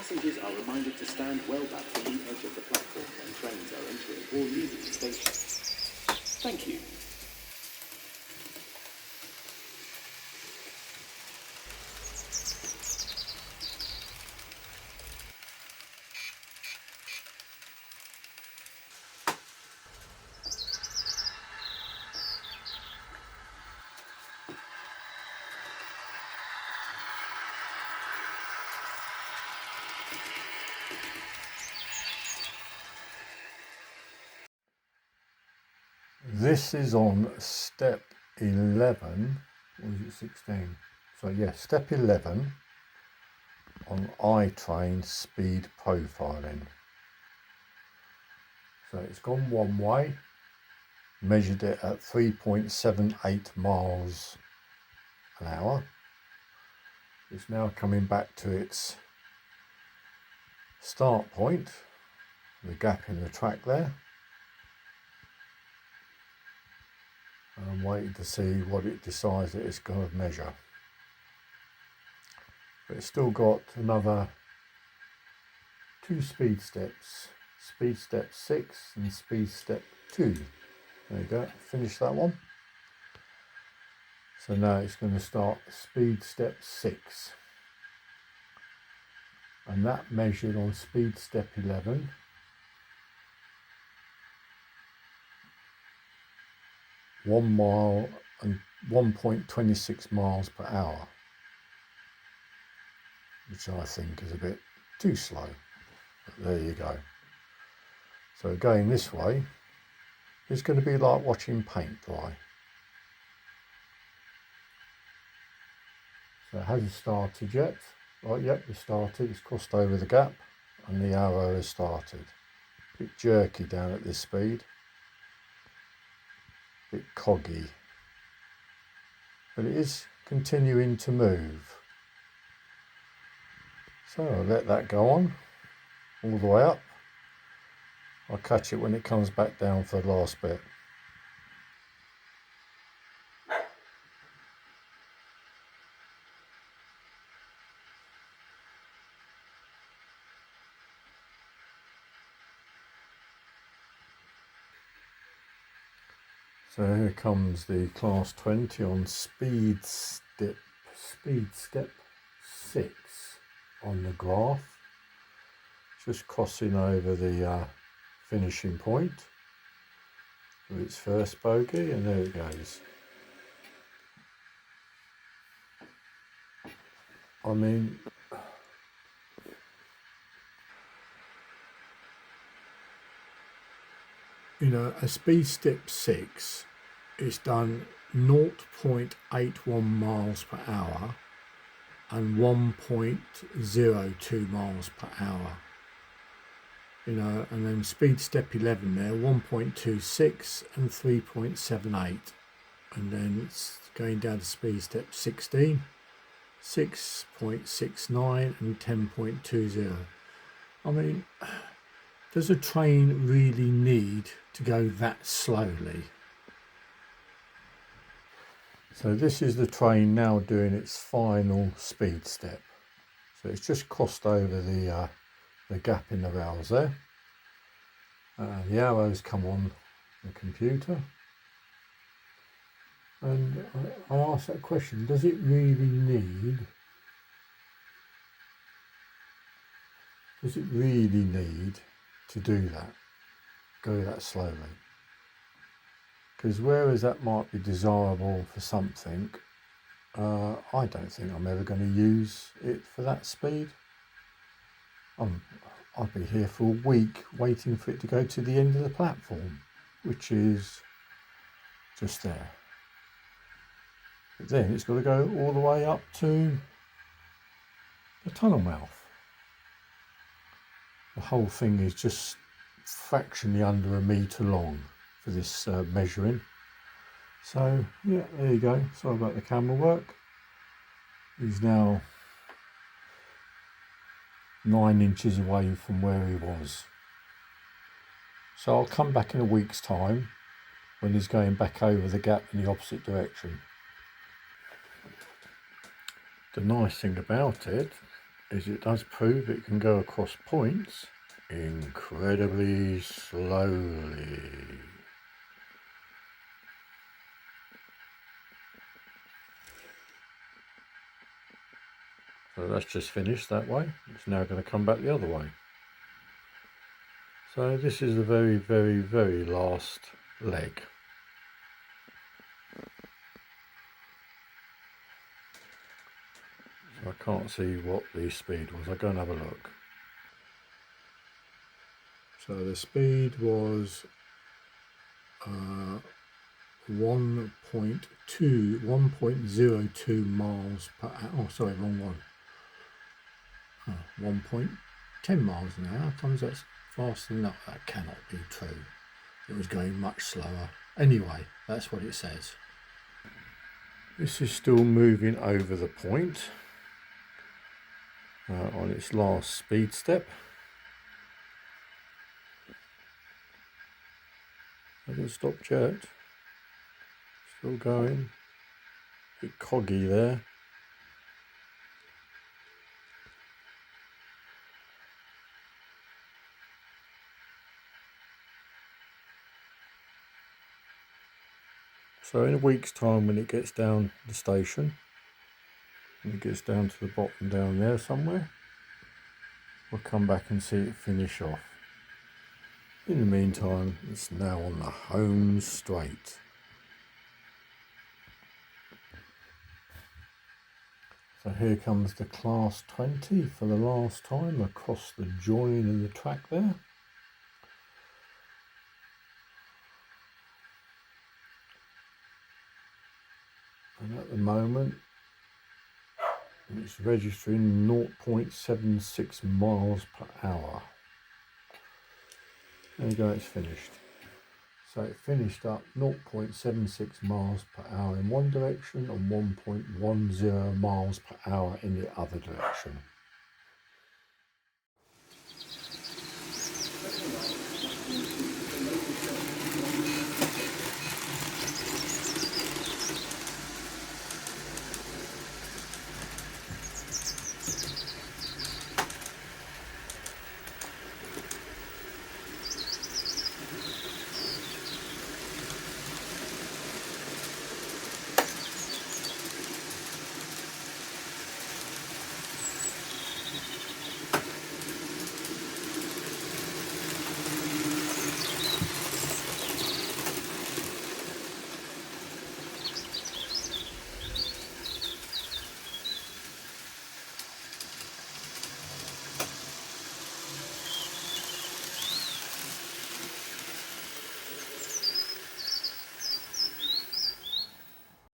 Passengers are reminded to stand well back from the edge of the platform when trains are entering or leaving the station. Thank you. This is on step 11, or is it 16? So yeah, step 11 on iTrain speed profiling. So it's gone one way, measured it at 3.78 miles an hour. It's now coming back to its start point, the gap in the track there. And I'm waiting to see what it decides that it's going to measure. But it's still got another 2 speed steps, speed step 6 and speed step 2. There you go, finish that one. So now it's going to start speed step 6. And that measured on speed step 11. 1 mile and 1.26 miles per hour, which I think is a bit too slow, but there you go. So going this way is going to be like watching paint dry. So it hasn't started yet. Right, yep, it's started, it's crossed over the gap and the arrow has started. A bit jerky down at this speed. Bit coggy, but it is continuing to move. So I'll let that go on all the way up. I'll catch it when it comes back down for the last bit. So here comes the class 20 on speed step 6 on the graph, just crossing over the finishing point with its first bogey, and there it goes. I mean, you know, a speed step 6, it's done 0.81 miles per hour and 1.02 miles per hour. You know, and then speed step 11 there, 1.26 and 3.78. And then it's going down to speed step 16, 6.69 and 10.20. I mean, does a train really need to go that slowly? So this is the train now doing its final speed step. So it's just crossed over the gap in the rails there. The arrows come on the computer. And I asked that question, does it really need to do that, go that slowly? Because whereas that might be desirable for something, I don't think I'm ever going to use it for that speed. I'll be here for a week waiting for it to go to the end of the platform, which is just there. But then it's got to go all the way up to the tunnel mouth. The whole thing is just fractionally under a metre long for this measuring. So yeah, there you go. Sorry about the camera work. He's now 9 inches away from where he was. So I'll come back in a week's time when he's going back over the gap in the opposite direction. The nice thing about it is it does prove it can go across points incredibly slowly. So that's just finished that way. It's now going to come back the other way. So this is the very, very, very last leg. So I can't see what the speed was. I'll go and have a look. So the speed was 1.02 miles per hour. Oh, sorry, wrong one. 1.10 miles an hour. How comes that's faster than that? That cannot be true. It was going much slower. Anyway, that's what it says. This is still moving over the point on its last speed step. Hasn't stopped yet. Still going. A bit coggy there. So in a week's time, when it gets down the station, and it gets down to the bottom down there somewhere, we'll come back and see it finish off. In the meantime, it's now on the home straight. So here comes the class 20 for the last time across the join in the track there. And at the moment, it's registering 0.76 miles per hour. There you go, it's finished. So it finished up 0.76 miles per hour in one direction and 1.10 miles per hour in the other direction.